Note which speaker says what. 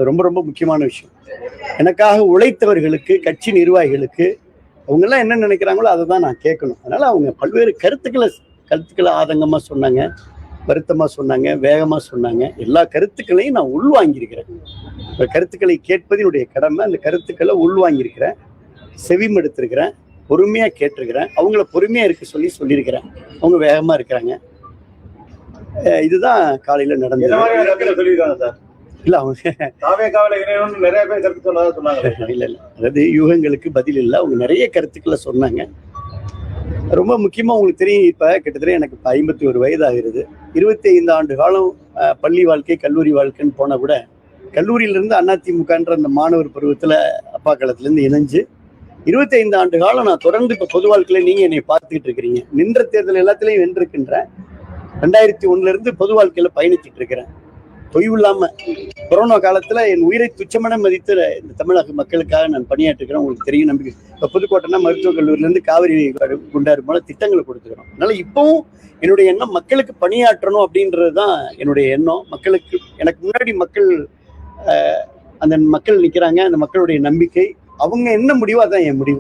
Speaker 1: ரொம்ப ரொம்ப முக்கியமான விஷயம். எனக்காக உழைத்தவர்களுக்கு, கட்சி நிர்வாகிகளுக்கு அவங்கெல்லாம் என்ன நினைக்கிறாங்களோ அதை தான் நான் கேட்கணும். அதனால அவங்க பல்வேறு கருத்துக்களை ஆதங்கமா சொன்னாங்க, வருத்தமா சொன்னாங்க, வேகமா சொன்னாங்க. எல்லா கருத்துக்களையும் நான் உள்வாங்கியிருக்கிறேன். இந்த கருத்துக்களை கேட்பது என்னுடைய கடமை. அந்த கருத்துக்களை உள்வாங்கியிருக்கிறேன், செவிமடுத்திருக்கிறேன், பொறுமையா கேட்டிருக்கிறேன். அவங்கள பொறுமையா இருக்க சொல்லியிருக்கிறேன். அவங்க வேகமா இருக்கிறாங்க. இதுதான் காலையில நடந்தது. இல்ல அவங்க
Speaker 2: நிறைய பேர் கருத்து சொன்னாங்க.
Speaker 1: இல்ல அதாவது யூகங்களுக்கு பதில் இல்லை. அவங்க நிறைய கருத்துக்களை சொன்னாங்க. ரொம்ப முக்கியமா உங்களுக்கு தெரியும், இப்ப கிட்டத்தட்ட எனக்கு 51 வயது ஆகிறது. 25 ஆண்டு காலம் பள்ளி வாழ்க்கை, கல்லூரி வாழ்க்கைன்னு போனா கூட, கல்லூரியிலிருந்து அதிமுகன்ற அந்த மாணவர் பருவத்துல அப்பா காலத்துல இருந்து இணைஞ்சு 25 ஆண்டு காலம் நான் தொடர்ந்து இப்ப பொது வாழ்க்கையில நீங்க என்னை பார்த்துக்கிட்டு இருக்கிறீங்க. நின்ற தேர்தல் எல்லாத்திலையும் வென்றிருக்கின்றேன். 2001 இருந்து பொது வாழ்க்கையில பயணிச்சுட்டு இருக்கிறேன். தொய்வு இல்லாம கொரோனா காலத்துல என் உயிரை துச்சமான மதித்து இந்த தமிழக மக்களுக்காக நான் பணியாற்றுக்கிறேன். உங்களுக்கு தெரியும், நம்பிக்கை. இப்ப புதுக்கோட்டைனா மருத்துவக் கல்லூரியில இருந்து காவிரி குண்டாறு போல திட்டங்களை கொடுத்துக்கிறோம். அதனால இப்பவும் என்னுடைய எண்ணம் மக்களுக்கு பணியாற்றணும் அப்படின்றதுதான் என்னுடைய எண்ணம். மக்களுக்கு எனக்கு முன்னாடி அந்த மக்கள் நிக்கிறாங்க. அந்த மக்களுடைய நம்பிக்கை, அவங்க என்ன முடிவோ அதான் என் முடிவு.